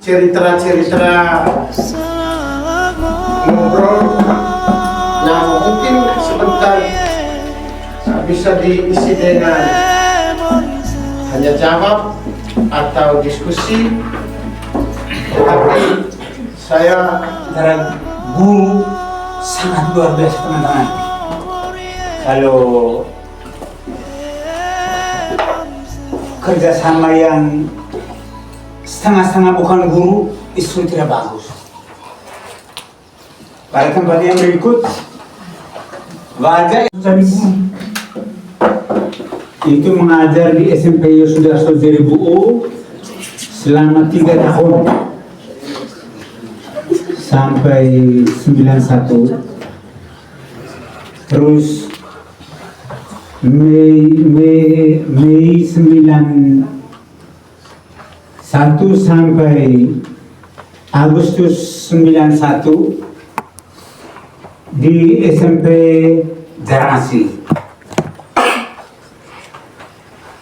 cerita-cerita ngobrol yang mungkin sebentar bisa diisi dengan hanya jawab atau diskusi, tetapi saya Antara guru sangat luar biasa teman-teman. Kalau kerjasama yang setengah-setengah bukan guru itu tidak bagus. Pada tempat yang berikut, wajah dari guru itu mengajar di SMP Yosudarso Jeribu selama 3 tahun sampai 91. Terus Mei 91 sampai Agustus 91 di SMP Jarasi.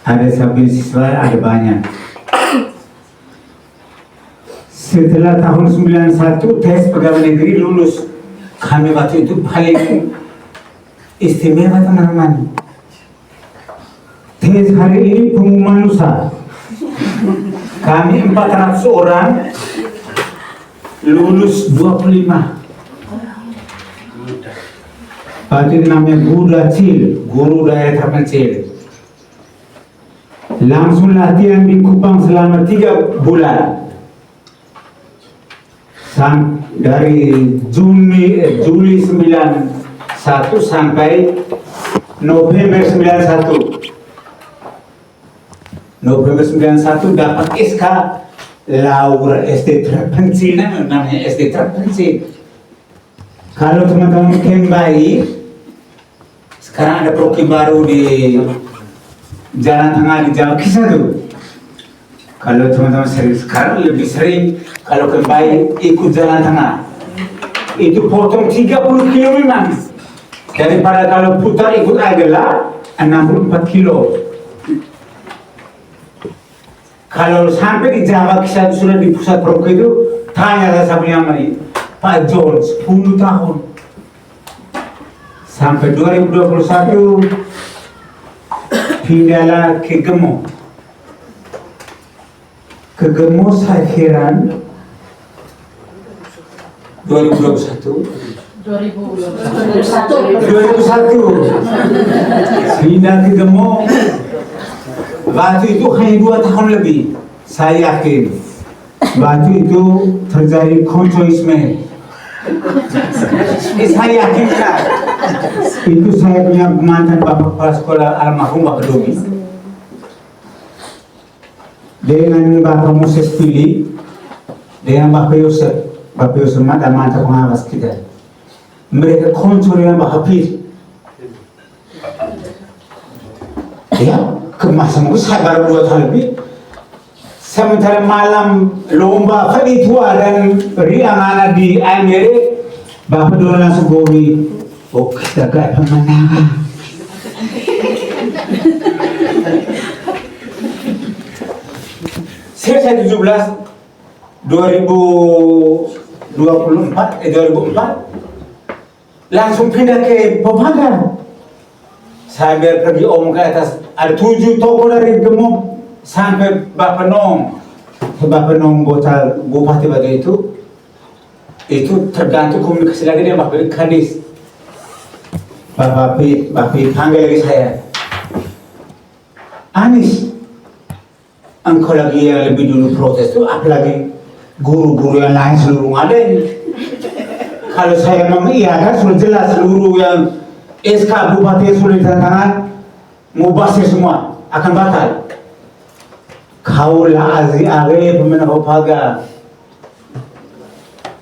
Ada 9 siswa, ada banyak. Setelah tahun 91 tes pegawai negeri lulus. Kami waktu itu paling istimewa teman-teman. Tes hari ini pengumuman lusa. Kami 400 orang lulus 25. Waktu itu namanya guru Dacil, guru daerah terpencil. Langsung latihan di Kupang selama 3 bulan. Dari Juli 91 sampai November 91. November 91 dapat SK Laura SD terpencil, namanya SD terpencil. Kalau teman-teman kembali, sekarang ada program baru di Jalan Tengah di Jawa Kisah tuh. Kalau teman-teman sekarang lebih sering kalau kembali ikut Jalan Tengah, itu potong 30 kilo memang. Daripada kalau putar ikut Agela 64 kilo. Kalau sampai di Jawa Kisah sudah di pusat program itu, tanya saya punya mari Pak John 10 tahun sampai 2021 pindahlah ke Gemo. Ke Gemo saya heran 2021 pindah ke Gemo. Waktu itu hanya 2 tahun lebih. Saya yakin waktu itu terjadi koncoisme. Saya yakin kan? Itu saya punya mantan bapak kepala sekolah almarhum Bapak Domi dengan Bapak Moses Pili dengan Bapak Yosef mantan pengawas kita. Mereka konco dengan Bapak Pili. Ya, kemasan saya baru 2 tahun lebih. Sementara malam lomba Fadi Tua dan Riang anak di Amerika, Bapak Dola langsung gobi. Oh, kita gak pemenangan. Saya 17 2004 langsung pindah ke Pepagan. Saya biar pergi om ke atas. Ada 7 toko dari Gemo sampai Bapak Nong. Bapak Nong Bupati waktu itu tergantung komunikasi lagi dengan Bapak Kadis. Bapak panggil lagi saya. Anis, engkau lagi yang lebih dulu protes itu, apalagi guru-guru yang lain seluruh ada ini. Kalau saya mengiyakan sudah jelas seluruh yang SK Bupati sudah ditandatangan, mubasir semua akan batal. Kaulah azi are pemenang Pepaga.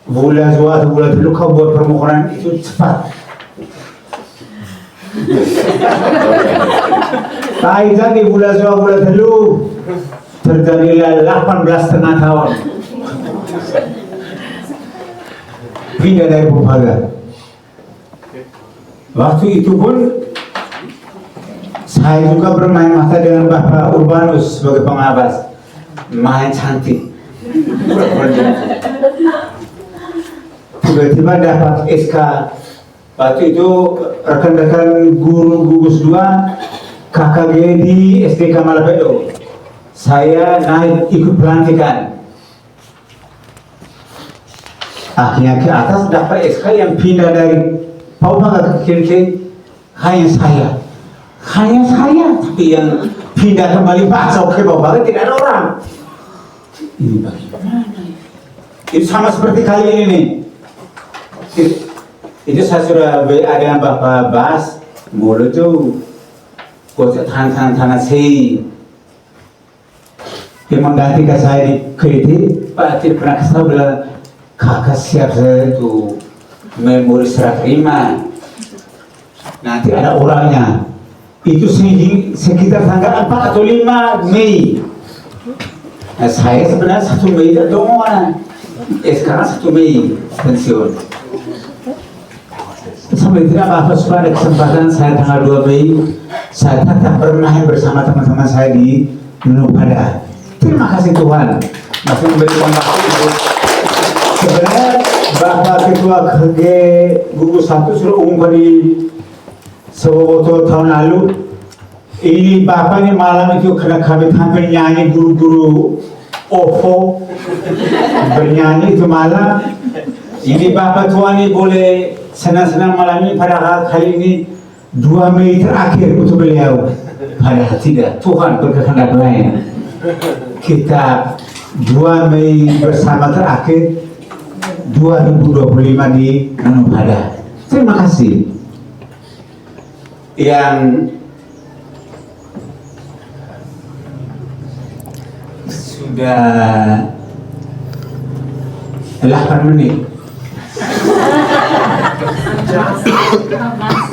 Bulan suatu bulan dulu kau buat permohonan itu cepat. Kaitan di bulan dulu terjadilah 18,5 tahun pindah dari Pepaga. Waktu itu pun saya juga bermain mata dengan Bapak Urbanus sebagai pengawas, main cantik. Tiba-tiba dapat SK. Waktu itu rekan-rekan guru gugus 2 KKG di SD Kamalapedo. Saya naik ikut pelantikan. Akhirnya ke atas dapat SK yang pindah dari Paupaga ke Kirke. Hanya saya, tapi yang pindah kembali Pasau ke Paupaga tidak ada orang. Ini bagaimana? Itu sama seperti kali ini nih. Itu saya sudah ada yang Bapak Bas, mulu tuh, kota tangan saya. Dia menggantikan saya di kritik, Pak tidak pernah kesal bilang, kakak siap saya itu memori serah terima. Nanti ada orangnya. Itu sekitar tanggal 4 atau 5 Mei. Nah, saya sebenarnya 1 Mei itu doang. Sekarang 1 Mei pensiun. Sampai tidak apa-apa, supaya ada kesempatan saya tanggal 2 Mei saya tetap bermain bersama teman-teman saya di Nupada. Terima kasih Tuhan masih memberikan waktu itu. Sebenarnya Bapak Ketua KG Gugus 1 sudah umumkan di Soboto tahun lalu. Ini Bapak ini malam itu karena kami tampil nyanyi guru-guru OVO bernyanyi itu malam. Ini Bapak Tuhan ini boleh senang-senang malam ini, padahal kali ini 2 Mei terakhir untuk beliau. Padahal tidak, Tuhan berkehendak lain. Kita 2 Mei bersama terakhir 2025 di Nupada. Terima kasih. Yang sudah 8 menit.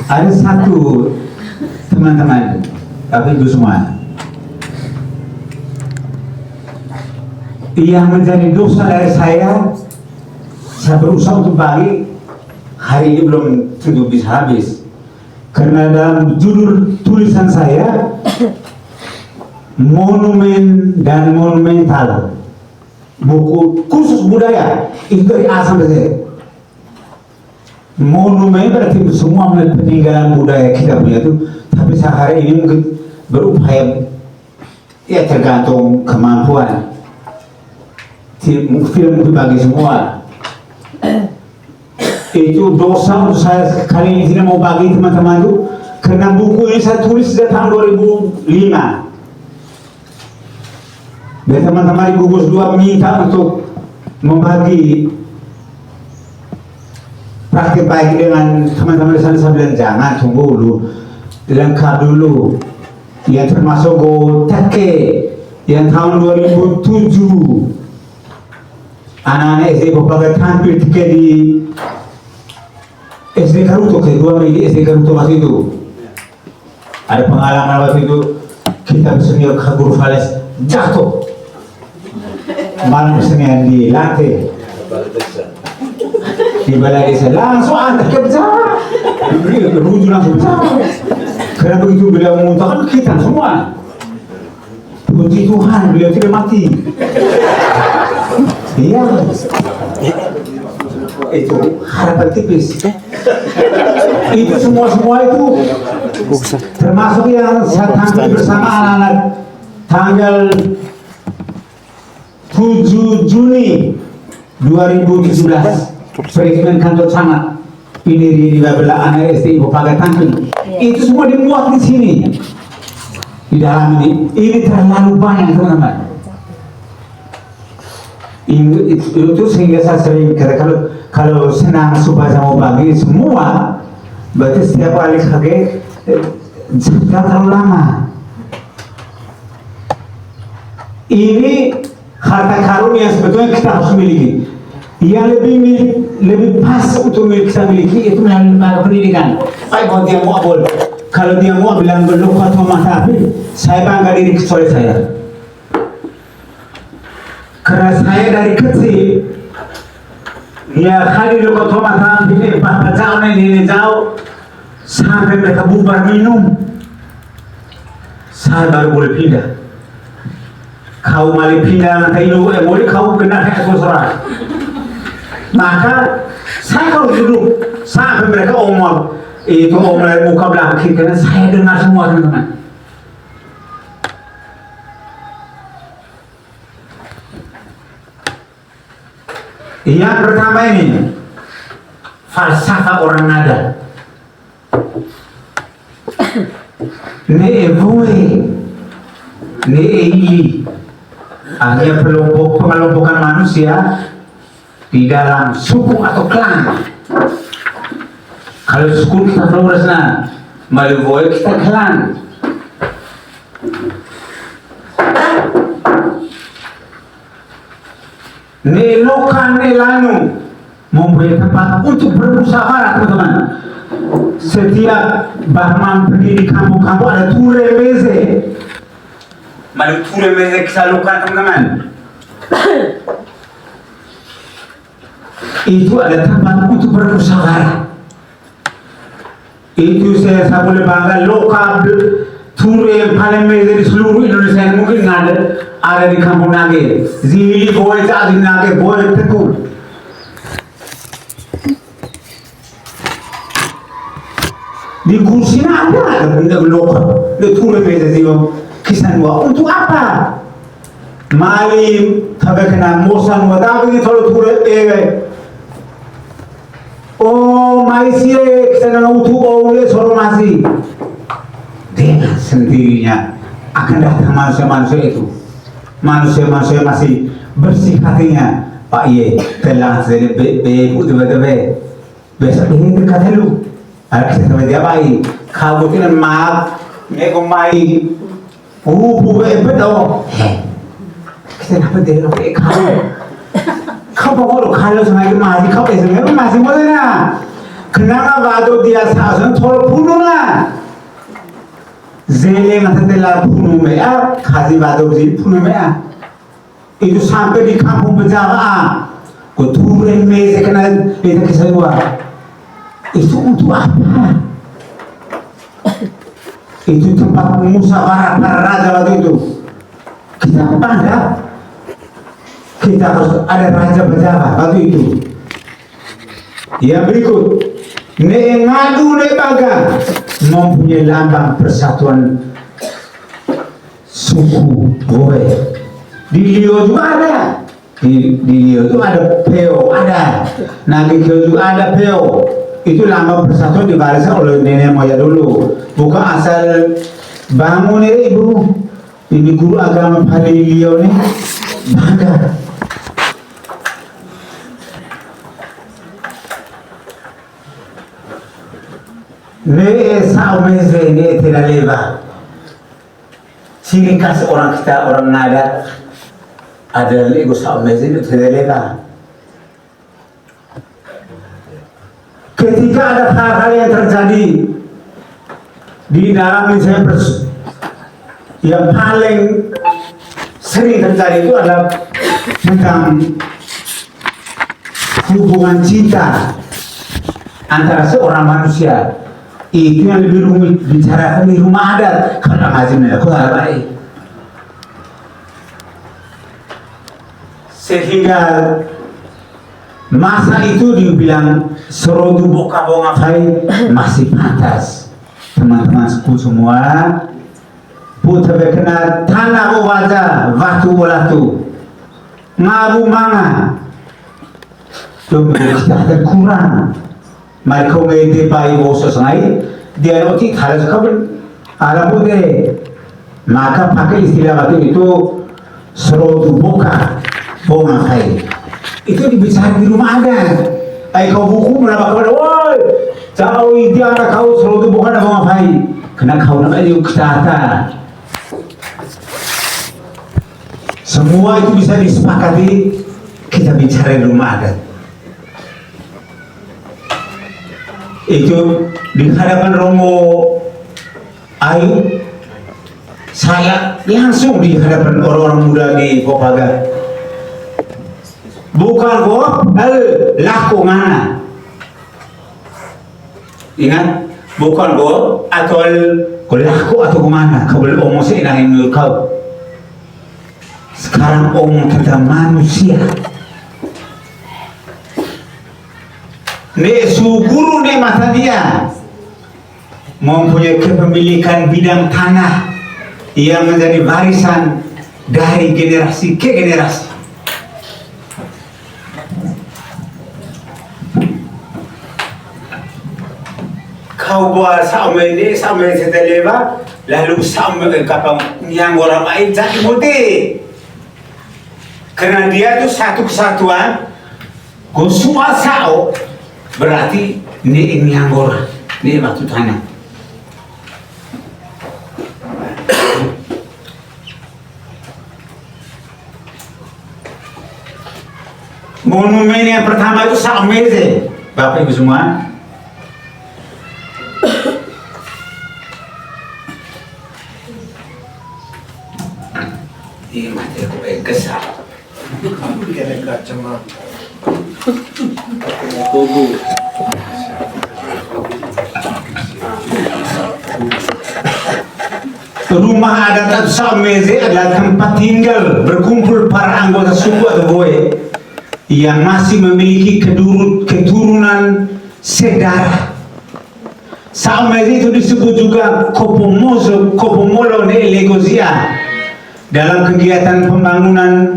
Ada satu teman-teman, tapi itu semua yang menjadi dosa dari saya berusaha untuk bagi hari ini belum tentu bisa habis. Karena dalam judul tulisan saya monumen dan monumental, buku khusus budaya itu dari A sampai Z. Monumen berarti semua peninggalan budaya kita punya itu, tapi saya hari ini mungkin berupaya ya tergantung kemampuan. Film bagi semua. Itu dosa untuk saya kali ini tidak mau bagi teman-teman itu, karena buku ini saya tulis sejak tahun 2005. Dan teman-teman di gugus 2 minta untuk membagi praktik baik dengan teman-teman di sana. Saya bilang jangan, tunggu dulu, lengkap dulu. Yang termasuk Gotake yang tahun 2007 anak-anak SD Paupaga tampil tiga di SD Karuto, kedua di SD Karuto waktu itu. Ada pengalaman waktu itu, kita bersenior ke guru Fales jatuh malam bersenian di lantai di balai desa, langsung antar ke pesawat, rujuk langsung pesawat. Karena begitu beliau memuntahkan kita semua, puji Tuhan beliau tidak mati. Iya, itu harapan tipis. Itu semua itu termasuk yang saya tampil bersama anak-anak tanggal 7 Juni 2017 Presiden Kantor Camat ini di beberapa anak SD Paupaga tampil. Itu semua dimuat di sini di dalam ini terlalu banyak teman-teman. Itu sehingga saya sering kata kalau senang supaya mau bagi semua, berarti setiap kali kakek jangan terlalu lama. Ini harta karun yang sebetulnya kita harus miliki. Yang lebih pas untuk kita miliki itu melalui lembaga pendidikan. Baik kalau dia mau boleh. Kalau dia mau bilang belum atau mata api, saya bangga diri kecuali saya. Karena saya dari kecil, ya kali lu kau mata api, bapak jauh ini jauh, sampai mereka bubar minum, saya baru boleh pindah. kau mali pindah nanti lu boleh kau kena kayak suara. Maka saya kalau duduk sampai mereka omong itu omong muka belakang kiri kanan saya dengar semua teman-teman. Yang pertama ini falsafah orang nada. Ne evoe, ne ei, hanya pengelompokan manusia di dalam suku atau klan. Kalau suku kita Flores Malivoy kita klan. Nelokan Nelanu mempunyai tempat untuk bermusyawarah teman-teman. Setiap bahman pergi di kampung-kampung ada ture meze. Malu ture meze kita lakukan teman-teman. Itu ada tempat untuk bermusyawarah. Itu saya boleh bangga lokal ture yang paling meze di seluruh Indonesia mungkin ada di kampung Nage. Zili boy tak di Nage boy tegur. Di Gursina ada benda lokal. Di ture meze zio kisan dua untuk apa? Mali tapi kena mosan wadaw ini kalau ture oh maisire kisan utu oleh soromasi. Dengan sendirinya akan datang manusia-manusia itu. Manusia-manusia masih bersih hatinya. Pak Ye, telah jadi bebu tiba-tiba. Besok ini dekat lu. Ada kita dia baik. Kau itu maaf, nego mai. Buat betul. Kita dapat dia pakai kau. Kau bawa kalau sama masih kau esok masih boleh na. Kenapa waktu dia sahaja tolong punuh na. Zele ngata telah punuh mea, kazi waktu zil punuh mea. Itu sampai di kampung berjamaah. Kau turun meze kena itu kisah dua. Itu untuk apa? Itu tempat musyawarah para raja waktu itu. Kita bangga. Kita harus ada raja pejabat waktu itu. Yang berikut, ne ngadu ne bangga mempunyai lambang persatuan suku Goe. Di Lio juga ada. Di Lio itu ada Peo, ada. Nagi juga ada Peo. Itu lambang persatuan dibariskan oleh nenek moyang dulu. Bukan asal bangun ibu. Ini guru agama paling Lio nih. Bangga. Ne saumeze ne tidak leba. Ciri khas orang kita orang nada adalah ego saumeze itu tidak leba. Ketika ada hal-hal yang terjadi di dalam misalnya yang paling sering terjadi itu adalah tentang hubungan cinta antara seorang manusia. Itu yang lebih rumit bicarakan di rumah adat karena ngajimnya aku baik. Sehingga masa itu dibilang serodu boka bonga kai masih pantas. Teman-teman suku semua putar kena tanah wajah waktu walatu ngabu manga dompet kita ada kurang. Mereka mengikuti bayi bosok sengai dia nanti harus kabel alam bude maka pakai istilah waktu itu serodu boka bonga kai itu dibicarakan di rumah ada. Kau buku menambah kepada woi jauh dia anak kau serodu boka dan bonga kai kena kau namanya di ukhtata. Semua itu bisa disepakati kita bicara di rumah ada. Itu di hadapan Romo Ayu saya langsung di hadapan orang-orang muda di Kopaga bukan kok laku mana ingat bukan kok atau laku atau kemana kau boleh omong seenak menurut kau Sekarang omong tentang manusia. Nek suguru nek mata dia mempunyai kepemilikan bidang tanah yang menjadi warisan dari generasi ke generasi. Kau buat sama ini setelah lewat, lalu sama kapal yang orang lain jadi mudik. Karena dia itu satu kesatuan, kau semua sao, berarti ini yang orang, ini waktu tanah. Monumen yang pertama itu Saumeze, Bapak Ibu semua. Ini mati aku kesal. Kena kacamata. Rumah adat Saumeze adalah tempat tinggal berkumpul para anggota suku atau boe yang masih memiliki keturunan sedarah. Saumeze itu disebut juga Kopomolo de Legozia. Dalam kegiatan pembangunan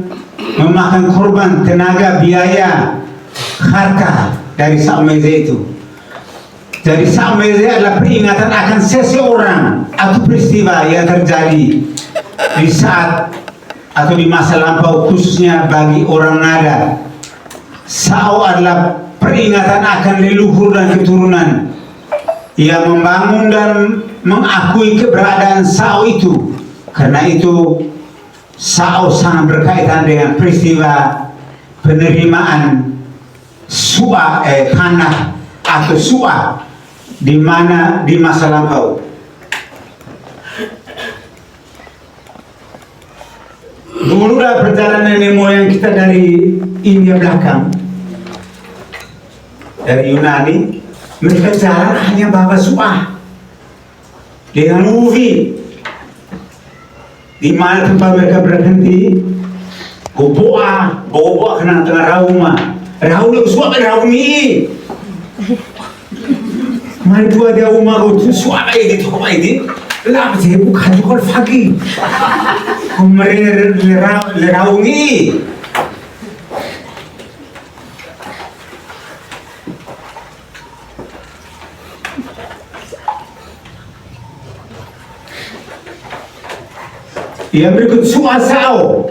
memakan korban tenaga, biaya, harta dari Saumeze itu. Jadi Saumeze adalah peringatan akan seseorang atau peristiwa yang terjadi di saat atau di masa lampau, khususnya bagi orang nada. Sao adalah peringatan akan leluhur dan keturunan yang membangun dan mengakui keberadaan Sao itu. Karena itu Sao sangat berkaitan dengan peristiwa penerimaan tanah atau suah di mana di masa lampau. Dulu dah perjalanan nenek moyang kita dari India belakang, dari Yunani, mereka jalan hanya bawa suah dengan uvi. Di mana tempat mereka berhenti, bawa kena tengah rauma, rauma suap raumi. Mari dua dia rumah itu suap ini tu apa ini? Lap je bukan jual fagi. Kemudian raumi. Yang berikut suasao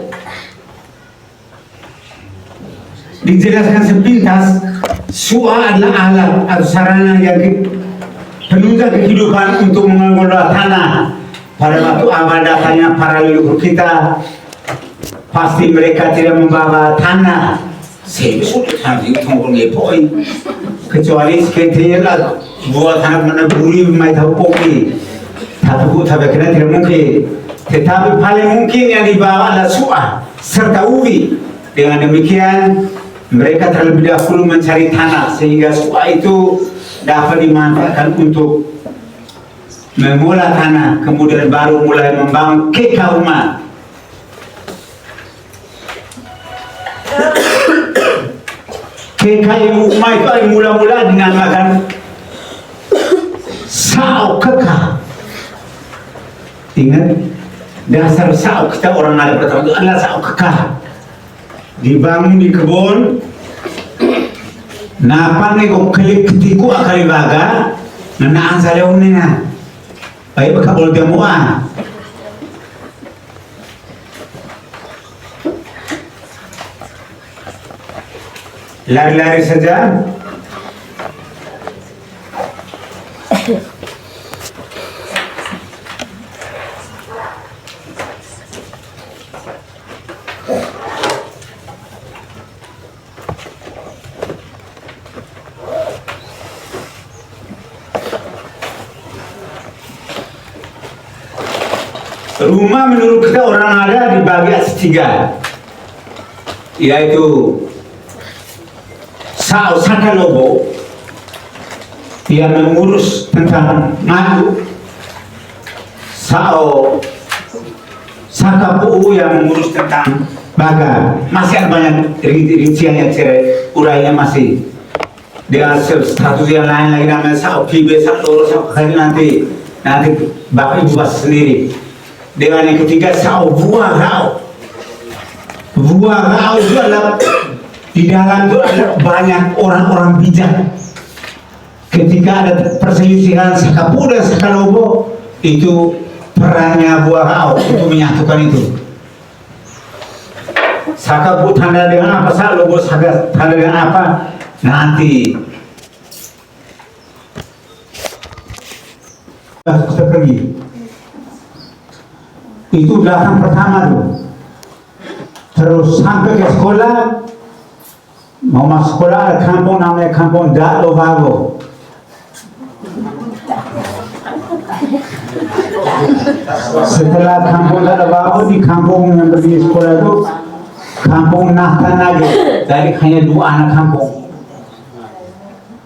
dijelaskan sepintas. Suah adalah alat atau sarana yang penunjang kehidupan untuk mengelola tanah. Pada waktu awal datangnya para leluhur kita, pasti mereka tidak membawa tanah. Saya sudah tadi tunggu lepoi, kecuali sekian lah buat tanah mana buri mai tahu kopi, tapi kena tidak mungkin. Tetapi paling mungkin yang dibawa adalah suah serta ubi. Dengan demikian mereka terlebih dahulu mencari tanah sehingga suah itu dapat dimanfaatkan untuk mengolah tanah, kemudian baru mulai membangun kekauma. Kekauma itu mula-mula dinamakan Sao Keka. Ingat? Dasar Sao kita orang ada pertama itu adalah Sao Kekah. Dibangun di kebun. Napa nego klik ketiku akali baga, nana ansaleu nena. Baik bakal demoa. Lari-lari saja. Rumah menurut kita orang ada dibagi atas 3, yaitu Sao Sakalobo yang mengurus tentang madu, Sao Sakapu yang mengurus tentang baga masih ada banyak rinciannya cerai urainya masih dengan status yang lain lagi namanya sao PB sao nanti bapak ibu bahas sendiri. Dengan yang ketiga sao buah rau itu adalah di dalam itu ada banyak orang-orang bijak. Ketika ada perselisihan Sakapu dan Sakalobo, itu perannya buah rau untuk menyatukan itu. Sakapu tanda dengan apa, Sakalobo tanda dengan apa, nanti kita pergi. Itu datang pertama tuh. Terus sampai ke sekolah, mau masuk sekolah ada kampung namanya kampung Daklovago. Setelah kampung Daklovago di kampung yang berdiri sekolah itu kampung Nahtanage. Jadi hanya 2 anak kampung,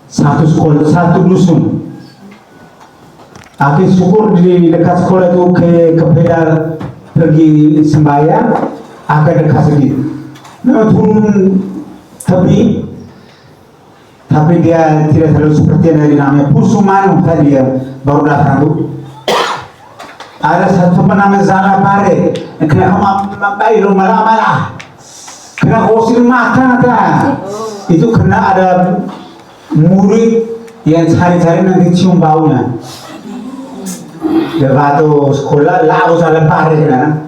satu sekolah, satu dusun. Aku syukur di dekat sekolah itu ke pedal pergi sembahyang, agak dekat sedikit. Turun tapi dia tidak terlalu seperti yang namanya Pusumanu tadi ya baru datang tuh. Ada satu namanya Zala Pare, kena mabai rumah malah, kena kosin makan itu kena ada murid yang cari-cari nanti cium baunya. Lepas sekolah lau Zala Pare kan,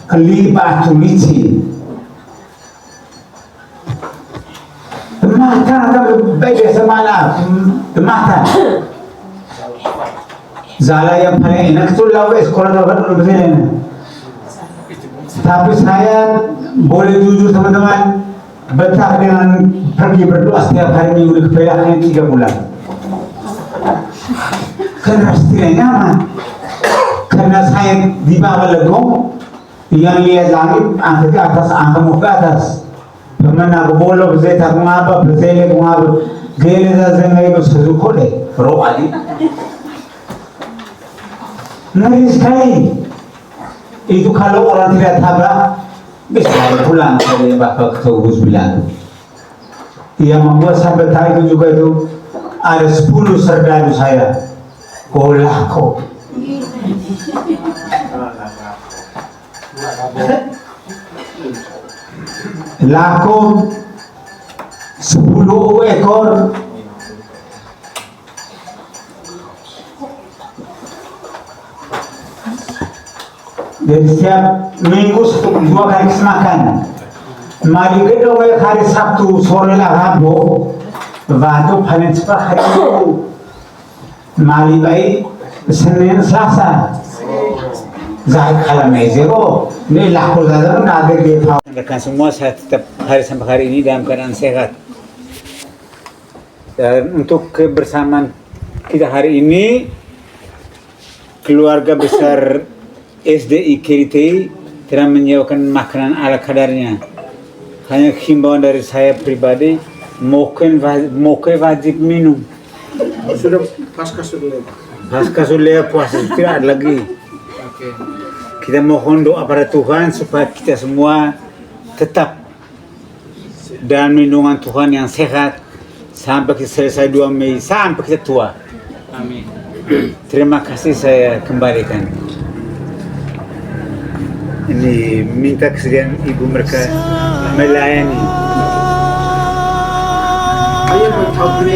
kelibat tulici. Makan atau baik semana makan. Zala yang paling enak itu lauk sekolah dapat begini. Tapi saya boleh jujur teman-teman, betah dengan pergi berdoa setiap hari minggu ke hanya 3 bulan. Karena tidak nyaman. Karena saya di bawah legong, yang lihat langit angkat ke atas, angkat ke atas. Mana aku boleh berzetak mengapa berzele mengapa gele zazengay ko sezukole ro ali ngeri sekali itu kalau orang tidak tabah bisa pulang dari bapak ketua bilang. Yang membuat sampai tadi itu juga itu ada 10 serdadu saya kolako laku 10 ekor jadi setiap minggu 2 kali makan. Mari kita hari Sabtu sore lah Rabu waktu paling cepat hari Minggu mari baik Senin Selasa Zahid kalau mezero ini laku saja ada di tahun. Rekan semua saya tetap hari sampai hari ini dalam keadaan sehat. Dan untuk kebersamaan kita hari ini keluarga besar SDI Keritei telah menyiapkan makanan ala kadarnya. Hanya himbauan dari saya pribadi, moke wajib minum. Sudah pasca sudah. Pasca sudah puasa tidak ada lagi. Kita mohon doa pada Tuhan supaya kita semua tetap dalam lindungan Tuhan yang sehat sampai kita selesai 2 Mei sampai kita tua. Amin. Terima kasih saya kembalikan. Ini minta kesediaan ibu mereka melayani. Ayah mau tahu